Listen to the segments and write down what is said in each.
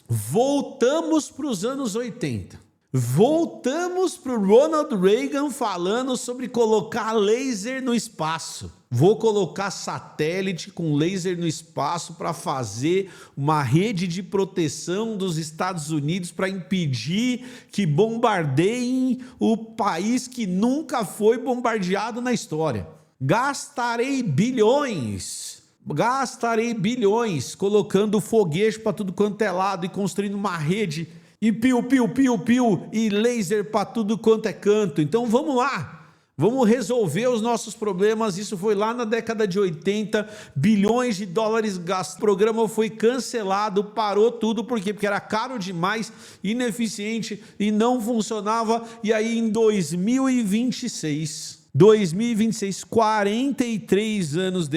Voltamos para os anos 80. Voltamos para o Ronald Reagan falando sobre colocar laser no espaço. Vou colocar satélite com laser no espaço para fazer uma rede de proteção dos Estados Unidos para impedir que bombardeiem o país que nunca foi bombardeado na história. Gastarei bilhões colocando foguete para tudo quanto é lado e construindo uma rede e piu, e laser para tudo quanto é canto. Então vamos lá, vamos resolver os nossos problemas. Isso foi lá na década de 80, bilhões de dólares gastos. O programa foi cancelado, parou tudo. Por quê? Porque era caro demais, ineficiente e não funcionava. E aí em 2026, 43 anos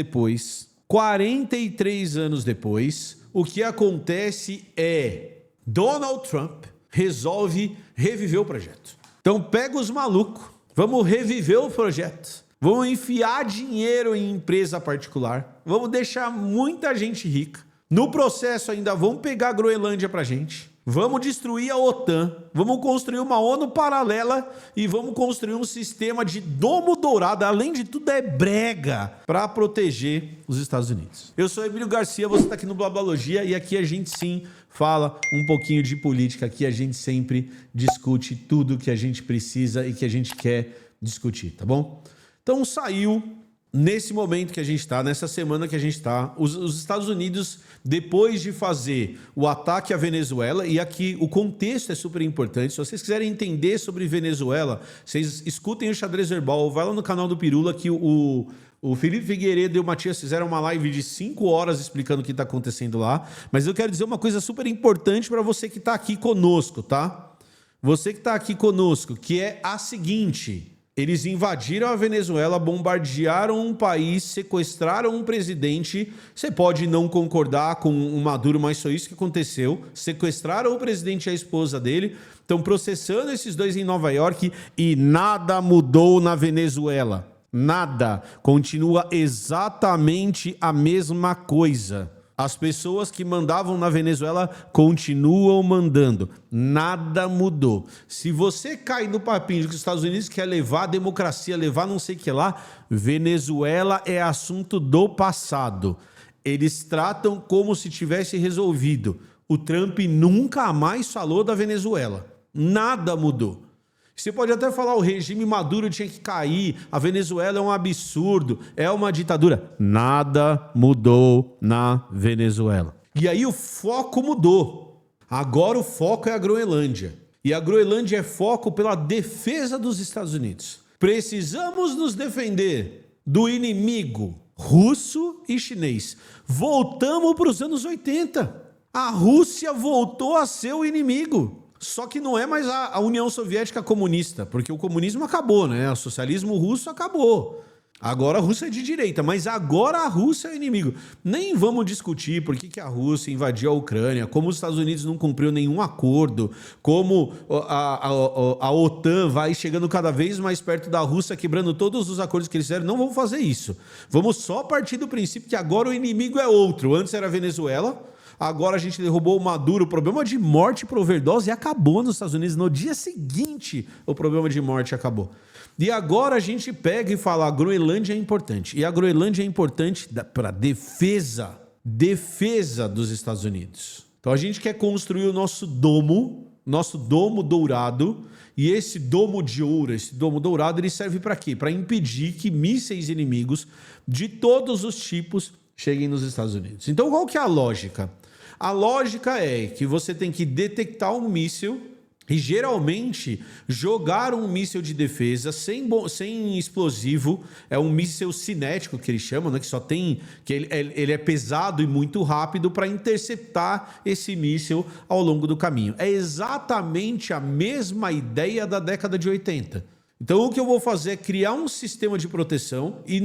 depois, o que acontece é Donald Trump resolve reviver o projeto. Então pega os malucos, vamos reviver o projeto, vamos enfiar dinheiro em empresa particular, vamos deixar muita gente rica. No processo ainda vamos pegar a Groenlândia pra gente, vamos destruir a OTAN, vamos construir uma ONU paralela e vamos construir um sistema de domo dourado, além de tudo é brega, para proteger os Estados Unidos. Eu sou Emílio Garcia, você está aqui no Blabologia e aqui a gente sim fala um pouquinho de política, aqui a gente sempre discute tudo que a gente precisa e que a gente quer discutir, tá bom? Então saiu, nesse momento que a gente está, nessa semana que a gente está, os Estados Unidos, depois de fazer o ataque à Venezuela, e aqui o contexto é super importante, se vocês quiserem entender sobre Venezuela, vocês escutem o Xadrez Verbal, vai lá no canal do Pirula que o Felipe Figueiredo e o Matias fizeram uma live de 5 horas explicando o que está acontecendo lá. Mas eu quero dizer uma coisa super importante para você que está aqui conosco, tá? Você que está aqui conosco, que é a seguinte: eles invadiram a Venezuela, bombardearam um país, sequestraram um presidente. Você pode não concordar com o Maduro, mas foi isso que aconteceu. Sequestraram o presidente e a esposa dele. Estão processando esses dois em Nova York e nada mudou na Venezuela. Nada, continua exatamente a mesma coisa. As pessoas que mandavam na Venezuela continuam mandando. Nada mudou. Se você cai no papinho de que os Estados Unidos quer levar a democracia, levar não sei o que lá, Venezuela é assunto do passado. Eles tratam como se tivesse resolvido. O Trump nunca mais falou da Venezuela. Nada mudou. Você pode até falar o regime Maduro tinha que cair, a Venezuela é um absurdo, é uma ditadura. Nada mudou na Venezuela. E aí o foco mudou. Agora o foco é a Groenlândia. E a Groenlândia é foco pela defesa dos Estados Unidos. Precisamos nos defender do inimigo russo e chinês. Voltamos para os anos 80. A Rússia voltou a ser o inimigo. Só que não é mais a União Soviética comunista, porque o comunismo acabou, né? O socialismo russo acabou. Agora a Rússia é de direita, mas agora a Rússia é o inimigo. Nem vamos discutir por que a Rússia invadiu a Ucrânia, como os Estados Unidos não cumpriu nenhum acordo, como a OTAN vai chegando cada vez mais perto da Rússia, quebrando todos os acordos que eles fizeram. Não vamos fazer isso. Vamos só partir do princípio que agora o inimigo é outro. Antes era a Venezuela. Agora a gente derrubou o Maduro, o problema de morte por overdose acabou nos Estados Unidos. No dia seguinte, o problema de morte acabou. E agora a gente pega e fala, a Groenlândia é importante. E a Groenlândia é importante para defesa dos Estados Unidos. Então a gente quer construir o nosso domo dourado. E esse domo de ouro, esse domo dourado, ele serve para quê? Para impedir que mísseis inimigos de todos os tipos cheguem nos Estados Unidos. Então qual que é a lógica? A lógica é que você tem que detectar um míssil e geralmente jogar um míssil de defesa sem explosivo, é um míssil cinético que eles chamam, né? Que ele é pesado e muito rápido para interceptar esse míssil ao longo do caminho. É exatamente a mesma ideia da década de 80. Então, o que eu vou fazer é criar um sistema de proteção e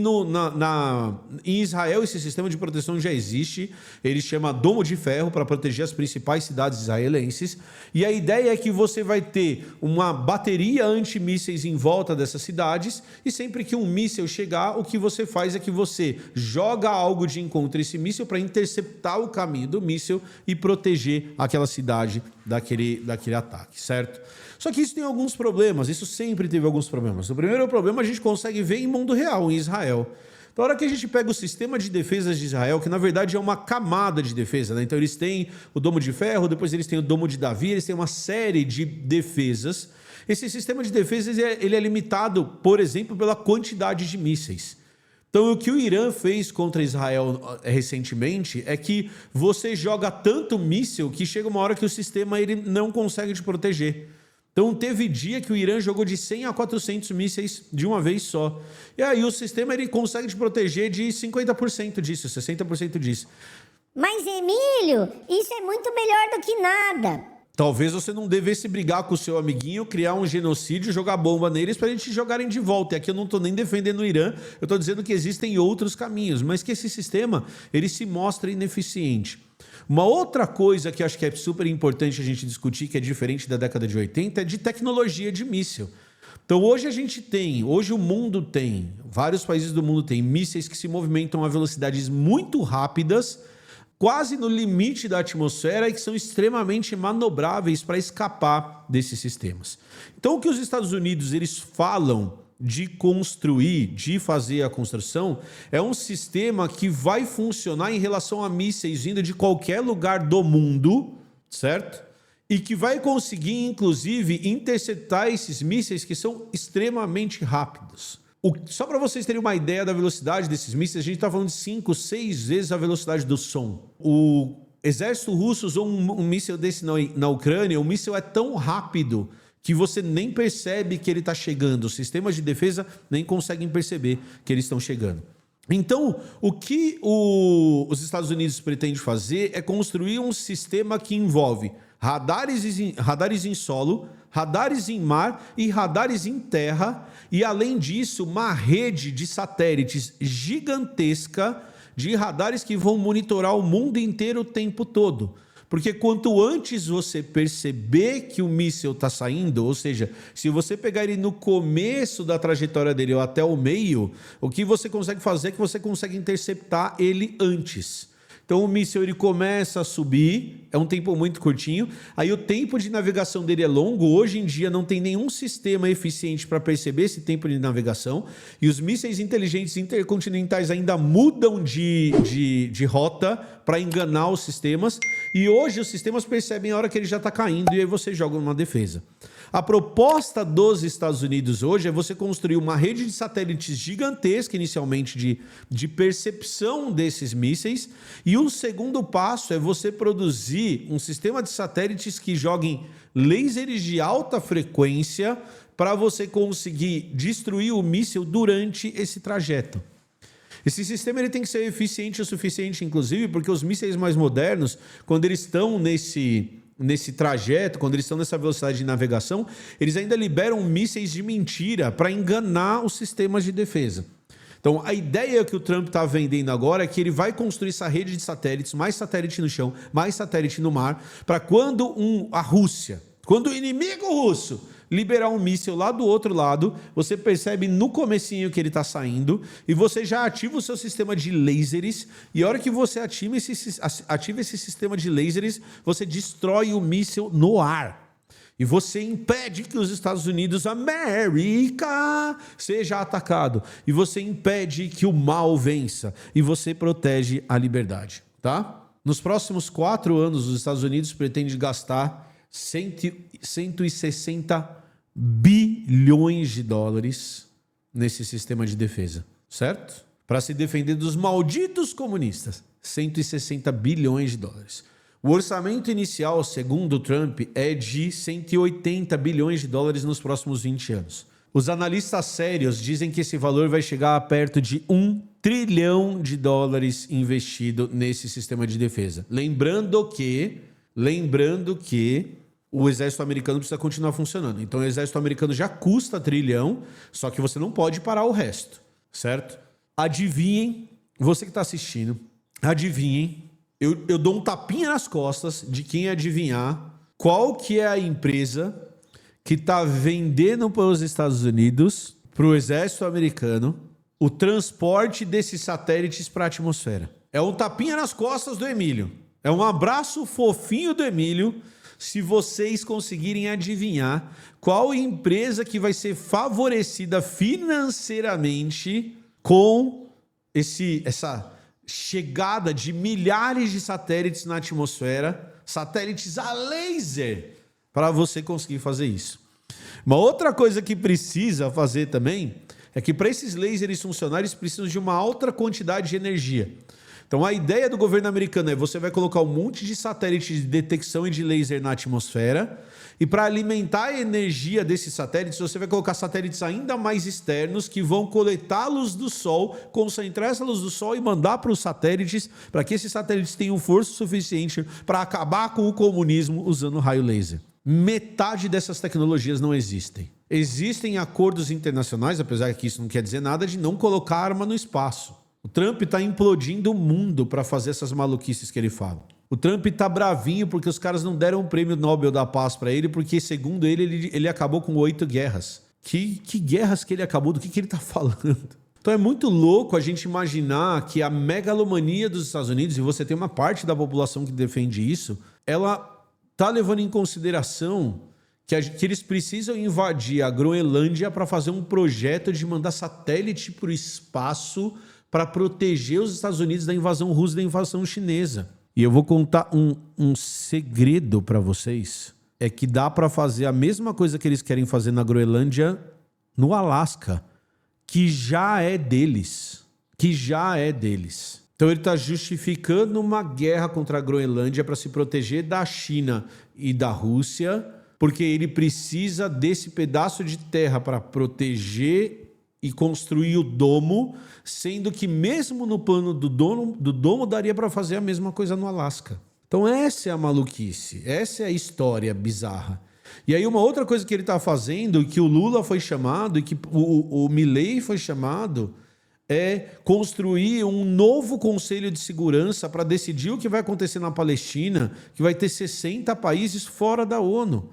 em Israel esse sistema de proteção já existe. Ele chama Domo de Ferro para proteger as principais cidades israelenses. E a ideia é que você vai ter uma bateria antimísseis em volta dessas cidades e sempre que um míssil chegar, o que você faz é que você joga algo de encontro a esse míssil para interceptar o caminho do míssil e proteger aquela cidade daquele ataque, certo? Só que isso tem alguns problemas, isso sempre teve alguns problemas. O primeiro problema a gente consegue ver em mundo real, em Israel. Na hora que a gente pega o sistema de defesas de Israel, que na verdade é uma camada de defesa, né? Então eles têm o Domo de Ferro, depois eles têm o Domo de Davi, eles têm uma série de defesas. Esse sistema de defesas ele é limitado, por exemplo, pela quantidade de mísseis. Então, o que o Irã fez contra Israel recentemente é que você joga tanto míssil que chega uma hora que o sistema ele não consegue te proteger. Então, teve dia que o Irã jogou de 100 a 400 mísseis de uma vez só. E aí o sistema ele consegue te proteger de 50% disso, 60% disso. Mas, Emílio, isso é muito melhor do que nada. Talvez você não devesse brigar com o seu amiguinho, criar um genocídio, jogar bomba neles para eles te jogarem de volta. E aqui eu não estou nem defendendo o Irã, eu estou dizendo que existem outros caminhos, mas que esse sistema ele se mostra ineficiente. Uma outra coisa que eu acho que é super importante a gente discutir, que é diferente da década de 80, é de tecnologia de míssil. Então hoje o mundo tem, vários países do mundo têm mísseis que se movimentam a velocidades muito rápidas, quase no limite da atmosfera e que são extremamente manobráveis para escapar desses sistemas. Então o que os Estados Unidos eles falam de construir, de fazer a construção, é um sistema que vai funcionar em relação a mísseis vindo de qualquer lugar do mundo, certo? E que vai conseguir, inclusive, interceptar esses mísseis que são extremamente rápidos. Só para vocês terem uma ideia da velocidade desses mísseis, a gente está falando de 5, 6 vezes a velocidade do som. O exército russo usou um míssil desse na Ucrânia, o míssil é tão rápido que você nem percebe que ele está chegando. Os sistemas de defesa nem conseguem perceber que eles estão chegando. Então, o que os Estados Unidos pretendem fazer é construir um sistema que envolve radares em solo, radares em mar e radares em terra, e além disso, uma rede de satélites gigantesca de radares que vão monitorar o mundo inteiro o tempo todo. Porque quanto antes você perceber que o míssil está saindo, ou seja, se você pegar ele no começo da trajetória dele ou até o meio, o que você consegue fazer é que você consegue interceptar ele antes. Então o míssil ele começa a subir, é um tempo muito curtinho, aí o tempo de navegação dele é longo, hoje em dia não tem nenhum sistema eficiente para perceber esse tempo de navegação, e os mísseis inteligentes intercontinentais ainda mudam de rota para enganar os sistemas, e hoje os sistemas percebem a hora que ele já está caindo e aí você joga uma defesa. A proposta dos Estados Unidos hoje é você construir uma rede de satélites gigantesca, inicialmente, de percepção desses mísseis. E um segundo passo é você produzir um sistema de satélites que joguem lasers de alta frequência para você conseguir destruir o míssil durante esse trajeto. Esse sistema ele tem que ser eficiente o suficiente, inclusive, porque os mísseis mais modernos, quando eles estão nesse trajeto, quando eles estão nessa velocidade de navegação, eles ainda liberam mísseis de mentira para enganar os sistemas de defesa. Então, a ideia que o Trump está vendendo agora é que ele vai construir essa rede de satélites, mais satélite no chão, mais satélite no mar, para quando quando o inimigo russo liberar um míssil lá do outro lado, você percebe no comecinho que ele está saindo e você já ativa o seu sistema de lasers e a hora que você ativa esse sistema de lasers, você destrói o míssil no ar. E você impede que os Estados Unidos, América, seja atacado. E você impede que o mal vença. E você protege a liberdade, tá? Nos próximos 4 anos, os Estados Unidos pretendem gastar 160 bilhões de dólares nesse sistema de defesa, certo? Para se defender dos malditos comunistas. 160 bilhões de dólares. O orçamento inicial, segundo Trump, é de 180 bilhões de dólares nos próximos 20 anos. Os analistas sérios dizem que esse valor vai chegar a perto de 1 trilhão de dólares investido nesse sistema de defesa. Lembrando que o exército americano precisa continuar funcionando. Então o exército americano já custa trilhão, só que você não pode parar o resto, certo? Adivinhem, você que está assistindo, adivinhem, eu dou um tapinha nas costas de quem adivinhar qual que é a empresa que está vendendo para os Estados Unidos, para o exército americano, o transporte desses satélites para a atmosfera. É um tapinha nas costas do Emílio. É um abraço fofinho do Emílio se vocês conseguirem adivinhar qual empresa que vai ser favorecida financeiramente com essa chegada de milhares de satélites na atmosfera, satélites a laser, para você conseguir fazer isso. Uma outra coisa que precisa fazer também é que para esses lasers funcionarem, eles precisam de uma outra quantidade de energia. Então a ideia do governo americano é você vai colocar um monte de satélites de detecção e de laser na atmosfera e para alimentar a energia desses satélites, você vai colocar satélites ainda mais externos que vão coletar a luz do Sol, concentrar essa luz do Sol e mandar para os satélites, para que esses satélites tenham força suficiente para acabar com o comunismo usando raio laser. Metade dessas tecnologias não existem. Existem acordos internacionais, apesar que isso não quer dizer nada, de não colocar arma no espaço. O Trump está implodindo o mundo para fazer essas maluquices que ele fala. O Trump está bravinho porque os caras não deram o prêmio Nobel da Paz para ele, porque, segundo ele acabou com 8 guerras. Que guerras que ele acabou? Do que ele está falando? Então é muito louco a gente imaginar que a megalomania dos Estados Unidos, e você tem uma parte da população que defende isso, ela está levando em consideração que eles precisam invadir a Groenlândia para fazer um projeto de mandar satélite para o espaço para proteger os Estados Unidos da invasão russa e da invasão chinesa. E eu vou contar um segredo para vocês. É que dá para fazer a mesma coisa que eles querem fazer na Groenlândia no Alasca, que já é deles. Então ele está justificando uma guerra contra a Groenlândia para se proteger da China e da Rússia, porque ele precisa desse pedaço de terra para proteger e construir o domo, sendo que mesmo no plano do domo daria para fazer a mesma coisa no Alasca. Então essa é a maluquice, essa é a história bizarra. E aí uma outra coisa que ele está fazendo, que o Lula foi chamado, e que o Milei foi chamado, é construir um novo Conselho de Segurança para decidir o que vai acontecer na Palestina, que vai ter 60 países fora da ONU.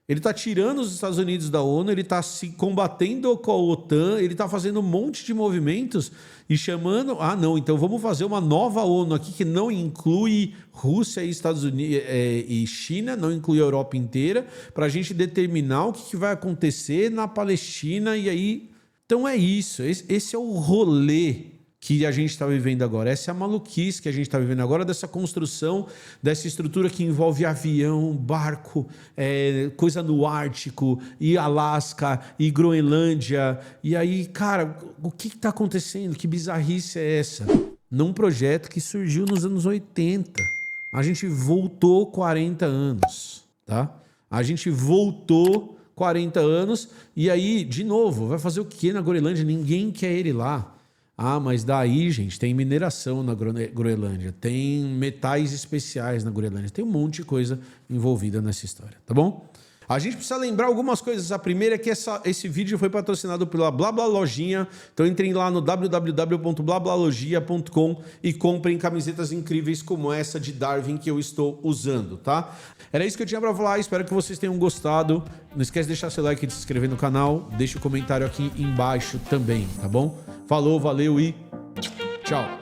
Ele está tirando os Estados Unidos da ONU, ele está se combatendo com a OTAN, ele está fazendo um monte de movimentos e chamando... não, então vamos fazer uma nova ONU aqui que não inclui Rússia e Estados Unidos e China, não inclui a Europa inteira, para a gente determinar o que vai acontecer na Palestina e aí... Então é isso, esse é o rolê que a gente está vivendo agora. Essa é a maluquice que a gente está vivendo agora, dessa construção, dessa estrutura que envolve avião, barco, coisa no Ártico, e Alasca, e Groenlândia. E aí, cara, o que está acontecendo? Que bizarrice é essa? Num projeto que surgiu nos anos 80. A gente voltou 40 anos, tá? A gente voltou 40 anos e aí, de novo, vai fazer o quê na Groenlândia? Ninguém quer ele lá. Mas daí, gente, tem mineração na Groenlândia, tem metais especiais na Groenlândia, tem um monte de coisa envolvida nessa história, tá bom? A gente precisa lembrar algumas coisas. A primeira é que esse vídeo foi patrocinado pela BlaBlaLojinha. Então entrem lá no www.blablalogia.com e comprem camisetas incríveis como essa de Darwin que eu estou usando, tá? Era isso que eu tinha para falar. Espero que vocês tenham gostado. Não esquece de deixar seu like e de se inscrever no canal. Deixa o comentário aqui embaixo também, tá bom? Falou, valeu e tchau!